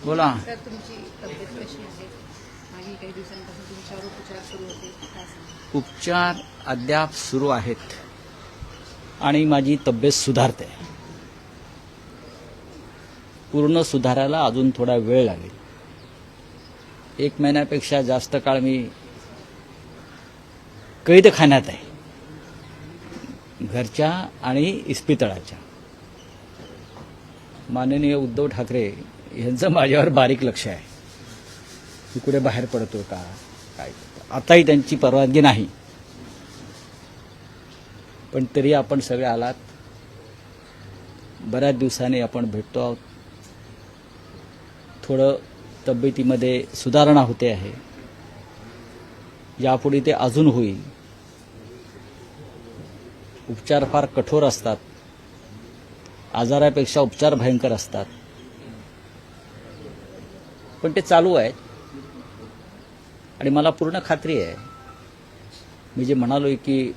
बोला. सर, तुमची तब्येत कशी आहे? मागील काही दिवसांपासून तुमच्यावर उपचार सुरू होते, काय सांगा? उपचार अद्याप सुरू आहेत आणि माझी तब्येत सुधारते. पूर्ण सुधारायला अजून थोडा वेळ लागेल. 1 महिन्यापेक्षा जास्त काळ मी कैदखान्यात आहे, घरच्या आणि इस्पितळाच्या. माननीय उद्धव ठाकरे यांचं माझ्यावर बारीक लक्ष आहे. मी कुठे बाहेर पडतो का काय. आताही त्यांची परवानगी नाही, पण तरी आपण सगळे आलात. बऱ्याच दिवसांनी आपण भेटतो आहोत. थोडं तब्येतीमध्ये सुधारणा होते आहे. यापुढे ते अजून होईल. उपचार फार कठोर असतात, आजारापेक्षा उपचार भयंकर असतात, पण ते चालू आहेत. आणि मला पूर्ण खात्री आहे, मी जे म्हणालोय की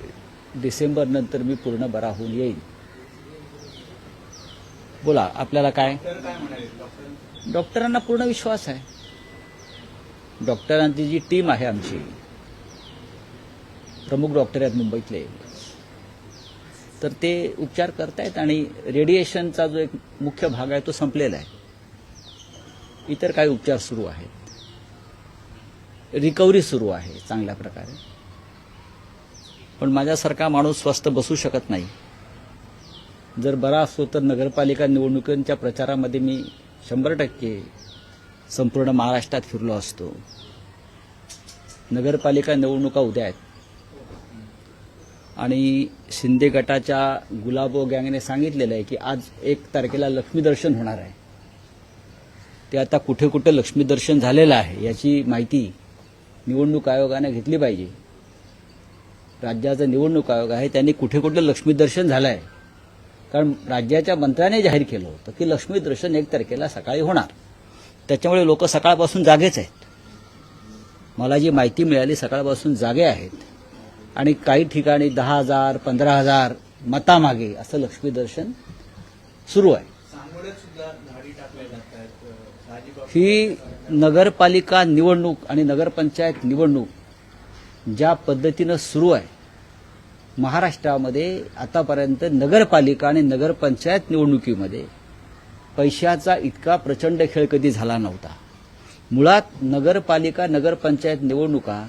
डिसेंबर नंतर मी पूर्ण बरा होऊन येईल. बोला, आपल्याला काय? डॉक्टरांना पूर्ण विश्वास आहे. डॉक्टरांची जी टीम आहे, आमची प्रमुख डॉक्टर आहेत मुंबईतले, तर ते उपचार करतायत. आणि रेडिएशनचा जो एक मुख्य भाग आहे तो संपलेला आहे. इतर काही उपचार सुरू आहेत. रिकव्हरी सुरू आहे चांगल्या प्रकारे. पण माझ्यासारखा माणूस स्वस्थ बसू शकत नाही. जर बरा असतो तर नगरपालिका निवडणुकांच्या प्रचारामध्ये मी 100% संपूर्ण महाराष्ट्रात फिरलो असतो. नगरपालिका निवडणुका उद्या आहेत आणि शिंदे गटाच्या गुलाबो गँगने सांगितलेलं आहे की आज 1 तारखेला लक्ष्मी दर्शन होणार आहे. ते आता कुठे कुठे लक्ष्मी दर्शन झालेलं आहे याची माहिती निवडणूक आयोगाने घेतली पाहिजे. राज्याचा निवडणूक आयोग आहे, त्यांनी कुठे कुठे लक्ष्मी दर्शन झालं आहे. कारण राज्याच्या मंत्र्याने जाहीर केलं होतं की लक्ष्मी दर्शन 1 तारखेला सकाळी होणार. त्याच्यामुळे लोक सकाळपासून जागेच आहेत. मला जी माहिती मिळाली, सकाळपासून जागे आहेत. आणि काही ठिकाणी 10,000 15,000 मतामागे असं लक्ष्मी दर्शन सुरू आहे. ही नगरपालिका निवडणूक आणि नगरपंचायत निवडणूक ज्या पद्धतीनं सुरू आहे महाराष्ट्रामध्ये, आतापर्यंत नगरपालिका आणि नगरपंचायत निवडणुकीमध्ये पैशाचा इतका प्रचंड खेळ कधी झाला नव्हता. मुळात नगरपालिका नगरपंचायत निवडणुका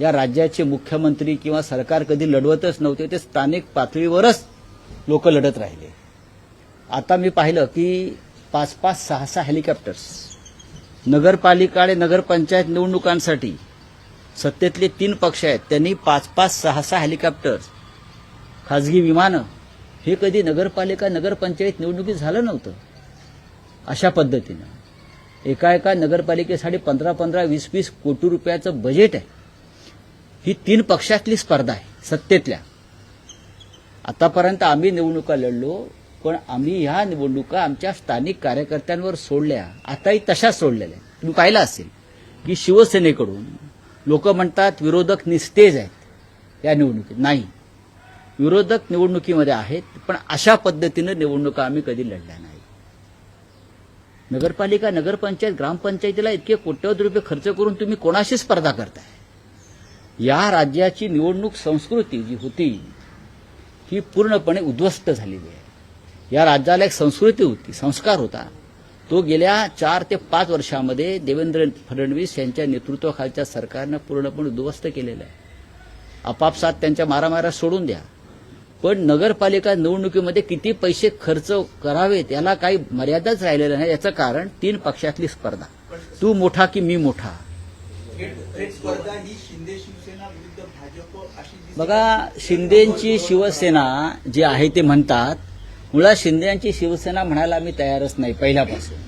या राज्याचे मुख्यमंत्री किंवा सरकार कधी लढवतच नव्हते. ते स्थानिक पातळीवरच लोक लढत राहिले. आता मी पाहिलं की 5-5, 6-6 हेलिकॉप्टर्स नगरपालिका आणि नगरपंचायत निवडणुकांसाठी सत्तेतले 3 पक्ष आहेत, त्यांनी 5-5, 6-6 हेलिकॉप्टर्स, खाजगी विमानं, हे कधी नगरपालिका नगरपंचायत निवडणुकीत झालं नव्हतं. अशा पद्धतीनं एका नगरपालिकेसाठी 15-15, 20-20 कोटी रुपयाचं बजेट आहे. ही 3 पक्षातली स्पर्धा आहे सत्तेतल्या. आतापर्यंत आम्ही निवडणुका लढलो, पण आम्ही ह्या निवडणुका आमच्या स्थानिक कार्यकर्त्यांवर सोडल्या. आताही तशाच सोडलेल्या आहेत. तुम्ही पाहिलं असेल की शिवसेनेकडून लोक म्हणतात विरोधक निस्तेज आहेत या निवडणुकीत. नाही, विरोधक निवडणुकीमध्ये आहेत, पण अशा पद्धतीनं निवडणुका आम्ही कधी लढल्या नाही. नगरपालिका नगरपंचायत ग्रामपंचायतीला इतके कोट्यवधी रुपये खर्च करून तुम्ही कोणाशी स्पर्धा करताय? या राज्याची निवडणूक संस्कृती जी होती ही पूर्णपणे उद्ध्वस्त झालेली आहे. या राज्याला एक संस्कृती होती, संस्कार होता, तो गेल्या 4 ते 5 वर्षामध्ये देवेंद्र फडणवीस यांच्या नेतृत्वाखालच्या सरकारनं पूर्णपणे उद्ध्वस्त केलेलं आहे. आपापसात त्यांच्या मारामाऱ्या सोडून द्या, पण नगरपालिका निवडणुकीमध्ये किती पैसे खर्च करावेत याला काही मर्यादाच राहिलेल्या नाही. याचं कारण 3 पक्षातली स्पर्धा, तू मोठा की मी मोठा. बघा, शिंदेची शिवसेना जी आहे ते म्हणतात, मुळात शिंदेची शिवसेना म्हणायला मी तयारच नाही पहिल्यापासून.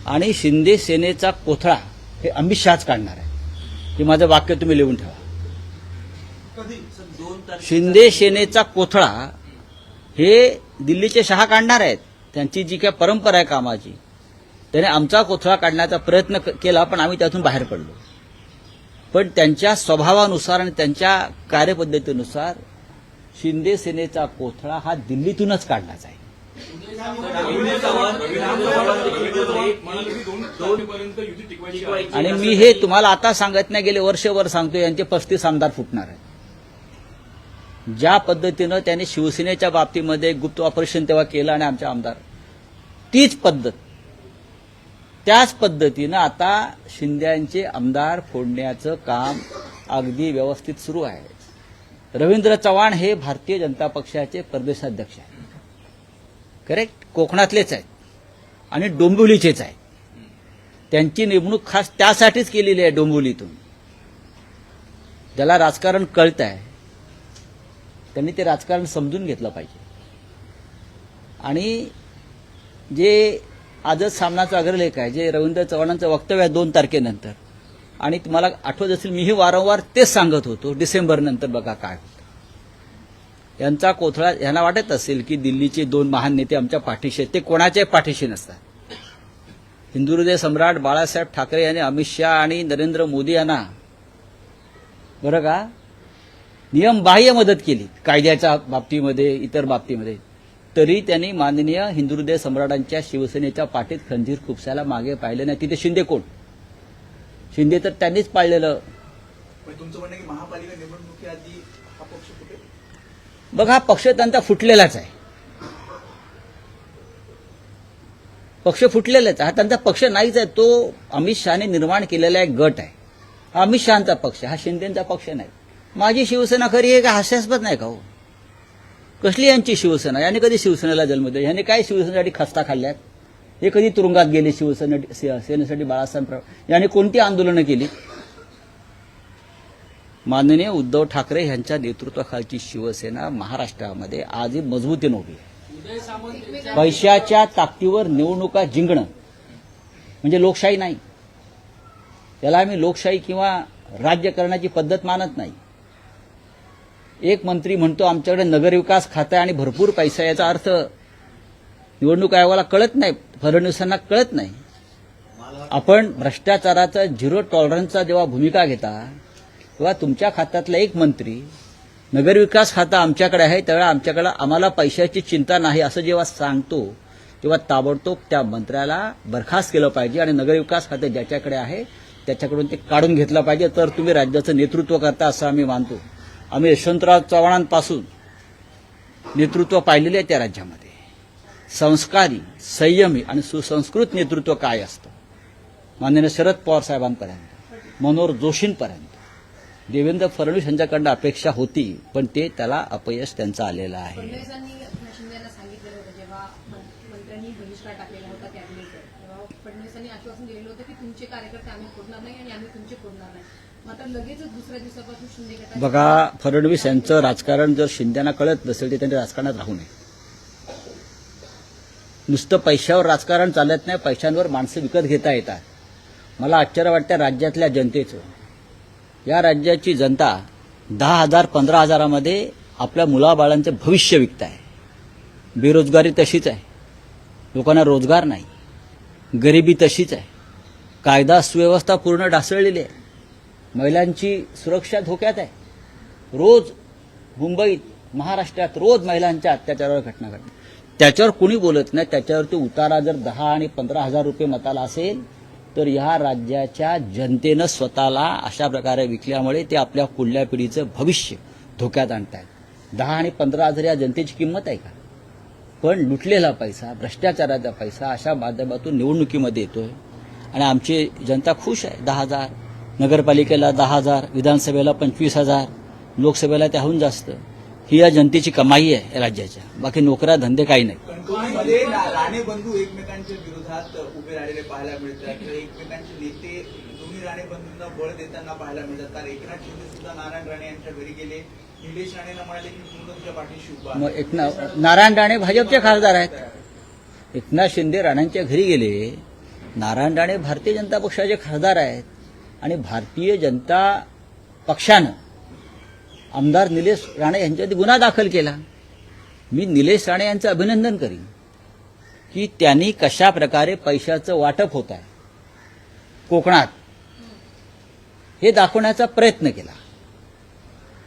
आणि शिंदे सेनेचा कोथळा हे अमित शहाच काढणार आहे. हे माझं वाक्य तुम्ही लिहून ठेवा. शिंदे सेनेचा कोथळा हे दिल्लीचे शहा काढणार आहेत. त्यांची जी काय परंपरा आहे कामाची, त्याने आमचा कोथळा काढण्याचा प्रयत्न केला, पण आम्ही त्यातून बाहेर पडलो. पण त्यांच्या स्वभावानुसार आणि त्यांच्या कार्यपद्धतीनुसार शिंदे सेनेचा कोथळा हा दिल्लीतूनच काढला जाईल. आणि मी हे तुम्हाला आता सांगत नाही, गेले वर्षभर सांगतो, यांचे 35 आमदार फुटणार आहे. ज्या पद्धतीनं त्यांनी शिवसेनेच्या बाबतीमध्ये गुप्त ऑपरेशन तेव्हा केलं आणि आमचे आमदार, तीच पद्धत, त्याच पद्धतीनं आता शिंद्यांचे आमदार फोडण्याचं काम अगदी व्यवस्थित सुरू आहे. रवींद्र चव्हाण हे भारतीय जनता पक्षाचे प्रदेशाध्यक्ष आहेत, करेक्ट, कोकणातलेच आहेत आणि डोंबिवलीचेच आहेत. त्यांची नेमणूक खास त्यासाठीच केलेली आहे डोंबिवलीतून. ज्याला राजकारण कळत आहे त्यांनी ते राजकारण समजून घेतलं पाहिजे. आणि जे आजच सामनाचा अग्रलेख आहे, जे रवींद्र चव्हाणांचं वक्तव्य आहे 2 तारखेनंतर, आणि तुम्हाला आठवत असेल मीही वारंवार तेच सांगत होतो, डिसेंबर नंतर बघा काय होतं. यांचा कोथळा, यांना वाटत असेल की दिल्लीचे 2 महान नेते आमच्या पाठीशी आहेत, ते कोणाच्याही पाठीशी नसतात. हिंदुहृदय सम्राट बाळासाहेब ठाकरे यांनी अमित शहा आणि नरेंद्र मोदी यांना बरं का नियमबाह्य मदत केली, कायद्याच्या बाबतीमध्ये, इतर बाबतीमध्ये, तरी त्यांनी माननीय हिंदुहृदय सम्राटांच्या शिवसेनेच्या पाठीत खंजीर खुपसायला मागे पाहिले नाही. तिथे शिंदे कोण? शिंदे तर त्यांनीच पाळलेलं. तुमचं म्हणणं की महापालिका निवडणुकीआधी हा पक्ष कुठे? बघा, हा पक्ष त्यांचा फुटलेलाच आहे. पक्ष फुटलेलाच आहे. हा त्यांचा पक्ष नाहीच आहे. तो अमित शहाने निर्माण केलेला एक गट आहे. हा अमित शहाचा पक्ष, हा शिंदेचा पक्ष नाही. माझी शिवसेना खरी आहे का? हास्यास्पद नाही का हो? कसली यांची शिवसेना? याने कधी शिवसेनेला जन्म दिला? याने काय शिवसेनेसाठी खस्ता खाल्ल्यात? हे कधी तुरुंगात गेले सेनेसाठी? बाळासाहेब याने कोणती आंदोलनं केली? माननीय उद्धव ठाकरे यांच्या नेतृत्वाखालची शिवसेना महाराष्ट्रामध्ये आजही मजबूतीने उभी आहे. पैशाच्या ताकदीवर निवडणुका जिंकणं म्हणजे लोकशाही नाही. त्याला आम्ही लोकशाही किंवा राज्य करण्याची पद्धत मानत नाही. एक मंत्री म्हणतो आमच्याकडे नगरविकास खातं आहे आणि भरपूर पैसा, याचा अर्थ निवडणूक आयोगाला कळत नाही, फडणवीसांना कळत नाही. आपण भ्रष्टाचाराचा 0 टॉलरन्सचा जेव्हा भूमिका घेता, तेव्हा तुमच्या खात्यातला एक मंत्री नगरविकास खातं आमच्याकडे आहे, त्यावेळेला आमच्याकडे आम्हाला पैशाची चिंता नाही असं जेव्हा सांगतो, तेव्हा ताबडतोब त्या मंत्र्याला बरखास्त केलं पाहिजे आणि नगरविकास खातं ज्याच्याकडे आहे त्याच्याकडून ते काढून घेतलं पाहिजे. तर तुम्ही राज्याचं नेतृत्व करता असं आम्ही मानतो. आम्ही यशवंतराव चव्हाणांपासून नेतृत्व पाहिलेले आहे त्या राज्यामध्ये. संस्कारी, संयमी आणि सुसंस्कृत नेतृत्व काय असतं, माननीय शरद पवार साहेबांपर्यंत, मनोहर जोशींपर्यंत, देवेंद्र फडणवीस यांच्याकडनं अपेक्षा होती, पण ते त्याला अपयश त्यांचं आलेलं आहे. फडणवीसांनी शिंदेना सांगितलेलं होतं, जेव्हा मंत्र्यांनी बहिष्कार टाकलेला होता कॅबिनेटवर, तेव्हा फडणवीसांनी आश्वासन दिलेलं होतं की तुमचे कार्यकर्ते आम्ही फोडणार नाही आणि आम्ही तुमचे फोडणार नाही. मात्र लगेचच दुसऱ्या दिवसापासून शिंदे गटाचे बघा, फडणवीस यांचं राजकारण जर शिंदेना कळत नसेल तर त्यांच्या राजकारणात राहू नये. नुसतं पैशावर राजकारण चालत नाही, पैशांवर माणसं विकत घेता येतात. मला आश्चर्य वाटतं राज्यातल्या जनतेचं. या राज्याची जनता 10,000 15,000मध्ये आपल्या मुलाबाळांचं भविष्य विकत आहे. बेरोजगारी तशीच आहे, लोकांना रोजगार नाही, गरिबी तशीच आहे, कायदा सुव्यवस्था पूर्ण ढासळलेली आहे, महिलांची सुरक्षा धोक्यात आहे. रोज मुंबईत, महाराष्ट्रात रोज महिलांच्या अत्याचारावर घटना घडतात. त्याच्यावर कुणी बोलत नाही. त्याच्यावरती उतारा जर 10 आणि 15,000 रुपये मताला असेल तर ह्या राज्याच्या जनतेनं स्वतःला अशा प्रकारे विकल्यामुळे ते आपल्या पुढल्या पिढीचं भविष्य धोक्यात आणतायत. 10 आणि 15,000 या जनतेची किंमत आहे का? पण लुटलेला पैसा, भ्रष्टाचाराचा पैसा अशा माध्यमातून निवडणुकीमध्ये येतोय आणि आमची जनता खुश आहे. 10,000 नगरपालिकेला, 10,000 विधानसभेला, 25,000 लोकसभेला, त्याहून जास्त. ही या जनतेची कमाई आहे या राज्याच्या. बाकी नोकऱ्या धंदे काही नाही. कणकवलीमध्ये राणे बंधू एकमेकांच्या विरोधात उभे राहिलेले पाहायला मिळतात. तर एकमेकांचे नेते दोन्ही राणे बंधूंना बळ देताना पाहायला मिळतात. कारण एकनाथ शिंदे सुद्धा नारायण राणे यांच्या घरी गेले. निलेश राणेंना म्हणाले की तुम्ही तुमच्या पाठीशी उभा. मग नारायण राणे भाजपचे खासदार आहेत. एकनाथ शिंदे राणांच्या घरी गेले. नारायण राणे भारतीय जनता पक्षाचे खासदार आहेत आणि भारतीय जनता पक्षानं आमदार निलेश राणे यांच्यावरती गुन्हा दाखल केला. मी निलेश राणे यांचं अभिनंदन करीन की त्यांनी कशा प्रकारे पैशाचं वाटप होत आहे कोकणात हे दाखवण्याचा प्रयत्न केला.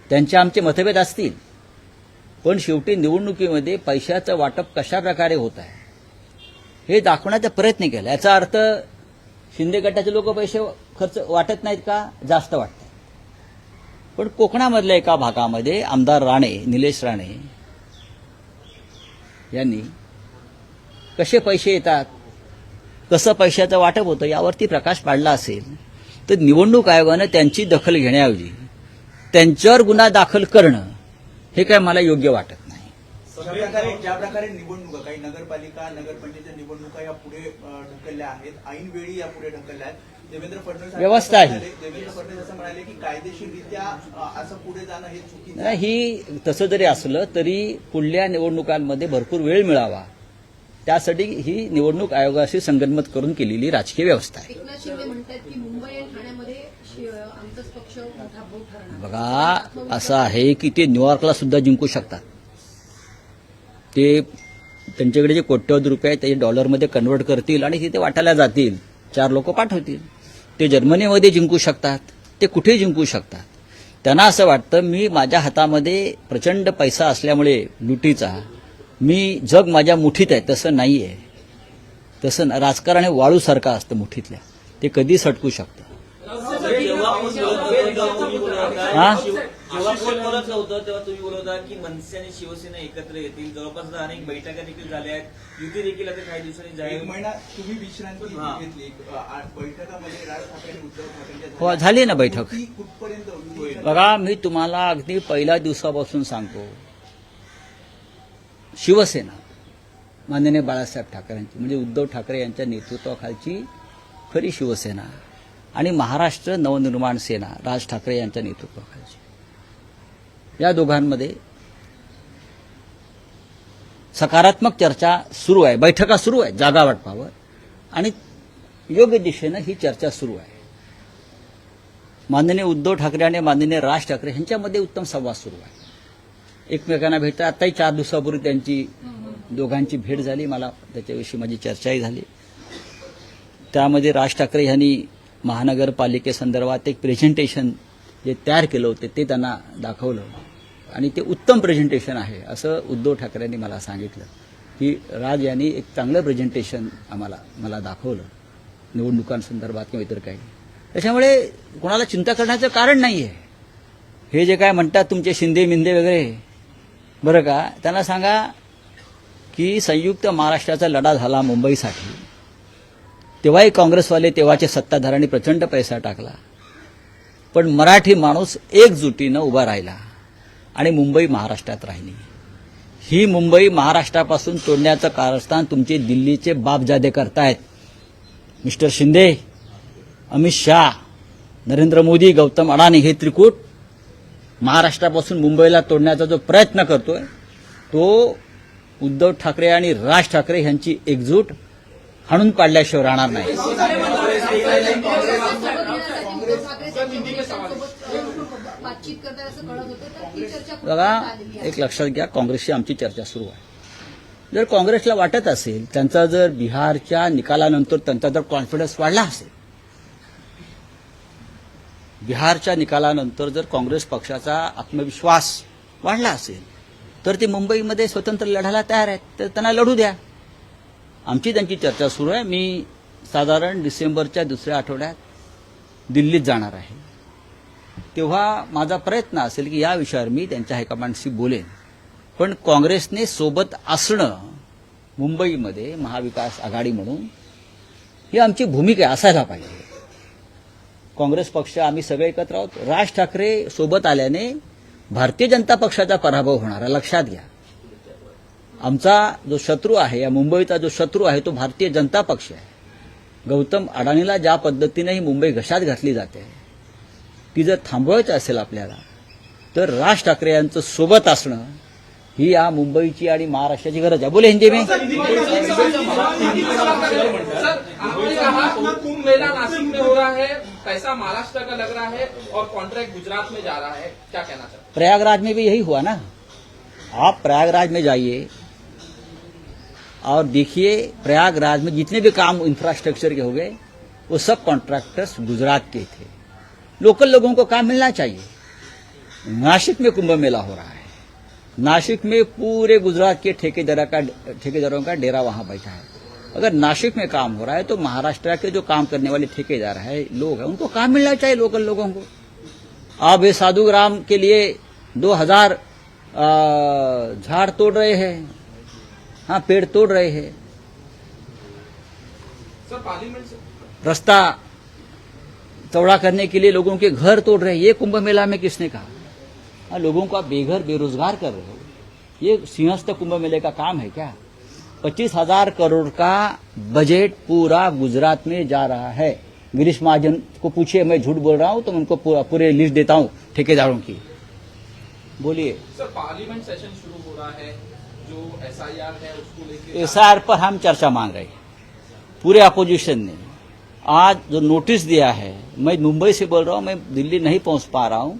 त्यांचे आमचे मतभेद असतील पण शेवटी निवडणुकीमध्ये पैशाचं वाटप कशा प्रकारे होत आहे हे दाखवण्याचा प्रयत्न केला. याचा अर्थ शिंदे गटाचे लोक पैसे खर्च वाटत नाहीत का? जास्त वाटतात. पण कोकणामधल्या एका भागामध्ये आमदार राणे, निलेश राणे यांनी कसे पैसे येतात, कसं पैशाचं वाटप होतं यावरती प्रकाश पाडला असेल तर निवडणूक आयोगानं त्यांची दखल घेण्याऐवजी त्यांच्यावर गुन्हा दाखल करणं हे काय मला योग्य वाटत नाही. ज्या प्रकारे निवडणुका, काही नगरपालिका, नगरपंचायत निवडणुका या पुढे ढकलल्या आहेत, ऐन वेळी या पुढे ढकलल्या आहेत. देवेंद्र फडणवीस व्यवस्था आहे. देवेंद्र फडणवीस असं म्हणाले की कायदेशीररित्या असं पुढे जाणं हे चुकीचं आहे. नाही, ही तसं जरी असलं तरी पुढल्या निवडणुकांमध्ये भरपूर वेळ मिळावा त्यासाठी ही निवडणूक आयोगाशी संगनमत करून केलेली राजकीय व्यवस्था आहे. एकनाथ शिंदे म्हणतात की मुंबई आणि ठाण्यामध्ये आमचाच पक्ष मोठा भाऊ ठरणार. बघा, असं आहे की ते न्यूयॉर्कला सुद्धा जिंकू शकतात. ते त्यांच्याकडे जे कोट्यवधी रुपये आहेत ते डॉलरमध्ये कन्व्हर्ट करतील आणि तिथे वाटायला जातील, 4 लोक पाठवतील. ते जर्मनीमध्ये जिंकू शकतात, ते कुठेही जिंकू शकतात. त्यांना असं वाटतं मी माझ्या हातामध्ये प्रचंड पैसा असल्यामुळे लुटीचा मी जग माझ्या मुठीत आहे. तसं नाही आहे. तसं राजकारण हे वाळूसारखं असतं मुठीतल्या, ते कधी सटकू शकतं. हा, जेव्हा कोण बोलत नव्हतं तेव्हा तुम्ही बोलत होता की मनसे आणि शिवसेना एकत्र येतील. जवळपास अनेक बैठका देखील झाल्या आहेत. युती देखील आता काही दिवसांनी एक जाहीर. महिना तुम्ही विश्रांती घेतली. बैठकामध्ये राज ठाकरे आणि उद्धव ठाकरे हो, झाली ना बैठक. ती कुठपर्यंत होईल? बघा, मी तुम्हाला अगदी पहिल्या दिवसापासून सांगतो, शिवसेना माननीय बाळासाहेब ठाकरेंची म्हणजे उद्धव ठाकरे यांच्या नेतृत्वाखालची खरी शिवसेना आणि महाराष्ट्र नवनिर्माण सेना राज ठाकरे यांच्या नेतृत्वाखालची, या दोघांमध्ये सकारात्मक चर्चा सुरू आहे. बैठका सुरू आहे जागा वाटपावर आणि योग्य दिशेनं ही चर्चा सुरू आहे. माननीय उद्धव ठाकरे आणि माननीय राज ठाकरे यांच्यामध्ये उत्तम संवाद सुरू आहे. एकमेकांना भेटतात. आताही 4 दिवसापूर्वी त्यांची दोघांची भेट झाली. मला त्याच्याविषयी माझी चर्चाही झाली. त्यामध्ये राज ठाकरे यांनी महानगरपालिकेसंदर्भात एक प्रेझेंटेशन जे तयार केलं होतं ते त्यांना दाखवलं आणि ते उत्तम प्रेझेंटेशन आहे असं उद्धव ठाकरेंनी मला सांगितलं की राज यांनी एक चांगलं प्रेझेंटेशन मला दाखवलं निवडणुकांसंदर्भात किंवा इतर काही. त्याच्यामुळे कोणाला चिंता करण्याचं कारण नाही आहे. हे जे काय म्हणतात तुमचे शिंदे मिंदे वगैरे, बरं का, त्यांना सांगा की संयुक्त महाराष्ट्राचा लढा झाला मुंबईसाठी, तेव्हाही काँग्रेसवाले तेव्हाचे सत्ताधाऱ्यांनी प्रचंड पैसा टाकला, पण मराठी माणूस एकजुटीनं उभा राहिला आणि मुंबई महाराष्ट्रात राहिली. ही मुंबई महाराष्ट्रापासून तोडण्याचं कारस्थान तुमचे दिल्लीचे बापजादे करतायत. मिस्टर शिंदे, अमित शाह, नरेंद्र मोदी, गौतम अडाणी हे त्रिकूट महाराष्ट्रापासून मुंबईला तोडण्याचा जो प्रयत्न करतोय तो उद्धव ठाकरे आणि राज ठाकरे यांची एकजूट हाणून पाडल्याशिवाय राहणार नाही. बातचीत करतात असं कळत होतं, तर ही चर्चा बघा, कुठपर्यंत आलेली आहे? एक लक्षात घ्या, काँग्रेसची आमची चर्चा सुरू आहे. जर काँग्रेसला वाटत असेल, त्यांचा जर बिहारच्या निकालानंतर त्यांचा जर कॉन्फिडन्स वाढला असेल, बिहारच्या निकालानंतर जर काँग्रेस पक्षाचा आत्मविश्वास वाढला असेल तर ते मुंबईमध्ये स्वतंत्र लढायला तयार आहेत, तर त्यांना लढू द्या. आमची त्यांची चर्चा सुरू आहे. मी साधारण डिसेंबरच्या 2ऱ्या आठवड्यात दिल्लीत जाणार आहे. तेव्हा माझा प्रयत्न असेल की या विषयावर मी त्यांच्या हायकमांडशी बोलेन. पण काँग्रेसने सोबत असणं मुंबईमध्ये महाविकास आघाडी म्हणून ही आमची भूमिका असायला पाहिजे. काँग्रेस पक्ष आम्ही सगळे एकत्र आहोत. राज ठाकरे सोबत आल्याने भारतीय जनता पक्षाचा पराभव होणार आहे, लक्षात घ्या. आमचा जो शत्रू आहे, या मुंबईचा जो शत्रू आहे तो भारतीय जनता पक्ष आहे. गौतम अडाणीला ज्या पद्धतीने ही मुंबई घशात घातली जाते ती जर थांबवायचं असेल आपल्याला तर राज ठाकरे यांचं सोबत असणं ही या मुंबईची आणि महाराष्ट्राची गरज आहे. बोले हिंदी में. कुंभ मेला नासिक में हो रहा है, पैसा महाराष्ट्र का लग रहा है और कॉन्ट्रैक्ट गुजरात में जा रहा है, क्या कहना चाहते हैं? प्रयागराज में भी यही हुआ ना. आप प्रयागराज में जाइए और देखिए, प्रयागराज में जितने भी काम इंफ्रास्ट्रक्चर के हो गए वो सब कॉन्ट्रैक्टर्स गुजरात के थे. लोकल लोगों को काम मिलना चाहिए. नासिक में कुंभ मेला हो रहा है, नासिक में पूरे गुजरात के ठेकेदारों का डेरा वहां बैठा है। अगर नासिक में काम हो रहा है तो महाराष्ट्र के जो काम करने वाले ठेकेदार है, लोग हैं, उनको काम मिलना चाहिए लोकल लोगों को। आप ये साधुग्राम के लिए 2000 झाड़ तोड़ रहे हैं, हाँ पेड़ तोड़ रहे हैं, सर पार्लियामेंट से रास्ता चौड़ा करने के लिए लोगों के घर तोड़ रहे हैं। ये कुंभ मेला में किसने कहा? हाँ, लोगों को आप बेघर बेरोजगार कर रहे हो। ये सिंहस्थ कुंभ मेले का काम है क्या? 25,000 करोड़ का बजट पूरा गुजरात में जा रहा है। गिरीश महाजन को पूछिए, मैं झूठ बोल रहा हूं तो मैं उनको पूरे लिस्ट देता हूं ठेकेदारों की। बोलिए। सर पार्लियामेंट सेशन शुरू हो रहा है, जो SIR है उसको लेके SIR पर हम चर्चा मांग रहे हैं। पूरे अपोजिशन ने आज जो नोटिस दिया है, मैं मुंबई से बोल रहा हूं, मैं दिल्ली नहीं पहुंच पा रहा हूं,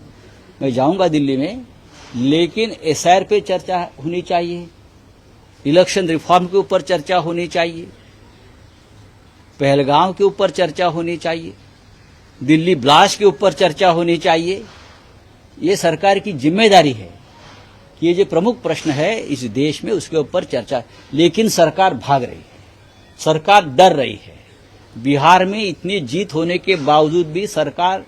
मैं जाऊंगा दिल्ली में, लेकिन SIR पे चर्चा होनी चाहिए, इलेक्शन रिफॉर्म के ऊपर चर्चा होनी चाहिए, पहलगांव के ऊपर चर्चा होनी चाहिए, दिल्ली ब्लास्ट के ऊपर चर्चा होनी चाहिए। ये सरकार की जिम्मेदारी है कि ये जो प्रमुख प्रश्न है इस देश में उसके ऊपर चर्चा, लेकिन सरकार भाग रही है, सरकार डर रही है। बिहार में इतनी जीत होने के बावजूद भी सरकार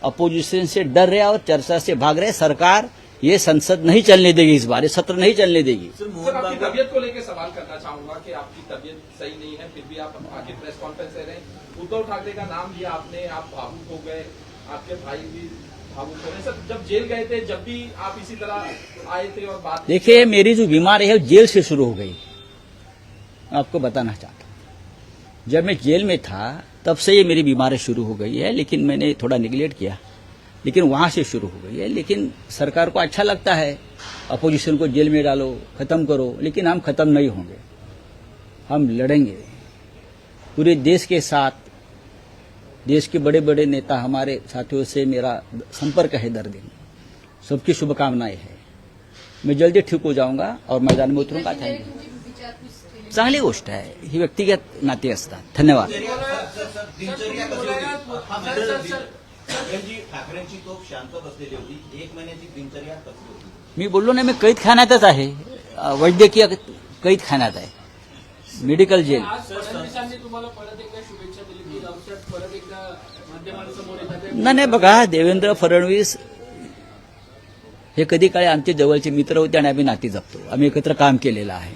अपोजिशन से डर रहा है और चर्चा से भाग रहे। सरकार ये संसद नहीं चलने देगी, इस बार ये सत्र नहीं चलने देगी। सर सर मोहन आपकी बाबू तबीयत को लेकर सवाल करना चाहूंगा कि आपकी तबीयत सही नहीं है, फिर भी आप आगे प्रेस कॉन्फ्रेंस दे रहे हैं। उद्धव ठाकरे का नाम लिया आपने, आप भावुक हो गए, आपके भाई भी भावुक हो गए। सर जब जेल गए थे, जब भी आप इसी तरह आए थे और बात, देखिए, मेरी जो बीमारी है जेल से शुरू हो गई। आपको बताना चाहता हूं, जब मैं जेल में था तब से ये मेरी बीमारी शुरू हो गई है, लेकिन मैंने थोड़ा निगलेक्ट किया, लेकिन वहां से शुरू हो गई है। लेकिन सरकार को अच्छा लगता है अपोजिशन को जेल में डालो, खत्म करो, लेकिन हम खत्म नहीं होंगे, हम लड़ेंगे पूरे देश के साथ। देश के बड़े बड़े नेता हमारे साथियों से मेरा संपर्क है, दर दिन सबकी शुभकामनाएं है। मैं जल्दी ठीक हो जाऊंगा और मैदान में उतरूंगा। थँक्यू। विचार केले. चांगली गोष्ट आहे, ही व्यक्तिगत नाती असतात. धन्यवाद. ठाकरेंची तोफ शांत बसलेली होती. 1 महिन्याची दिनचर्या कसली होती? मी बोललो नाही, मी कैद खाण्यातच आहे, वैद्यकीय कैद खाण्यात आहे, मेडिकल जेल. आज फडणवीसांनी तुम्हाला परत एकदा शुभेच्छा दिली की लवकरात परत एकदा माध्यमांसमोर येतात. नाही बघा, देवेंद्र फडणवीस हे कधी काळी आमचे जवळचे मित्र होते आणि आम्ही नाती जपतो. आम्ही एकत्र काम केलेलं आहे.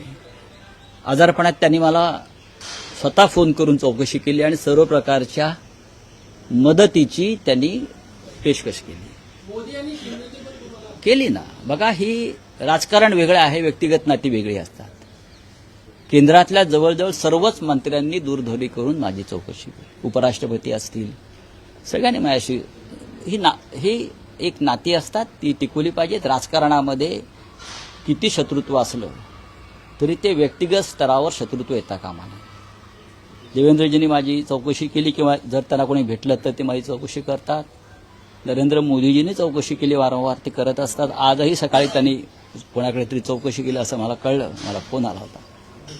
आजारपणात त्यांनी मला स्वतः फोन करून चौकशी केली आणि सर्व प्रकारच्या मदतीची त्यांनी पेशकश केली. मोदी आणि शिंदेची पण तुम्हाला केली ना. बघा, ही राजकारण वेगळं आहे, व्यक्तिगत नाती वेगळी असतात. केंद्रातल्या जवळजवळ सर्वच मंत्र्यांनी दूरध्वनी करून माझी चौकशी केली. उपराष्ट्रपती असतील, सगळ्यांनी माझ्याशी ही एक नाती असतात, ती टिकवली पाहिजेत. राजकारणामध्ये किती शत्रुत्व असलं तरी ते व्यक्तिगत स्तरावर शत्रुत्व येता कामा नये. देवेंद्रजींनी माझी चौकशी केली किंवा जर त्यांना कोणी भेटलं तर ते माझी चौकशी करतात. नरेंद्र मोदीजींनी चौकशी केली, वारंवार ते करत असतात. आजही सकाळी त्यांनी कोणाकडे तरी चौकशी केली असं मला कळलं, मला फोन आला होता.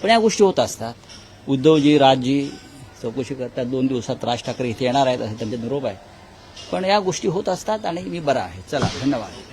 पण या गोष्टी होत असतात. उद्धवजी, राजजी चौकशी करतात. 2 दिवसात राज ठाकरे इथे येणार आहेत असं त्यांचा निरोप आहे. पण या गोष्टी होत असतात आणि मी बरा आहे. चला, धन्यवाद.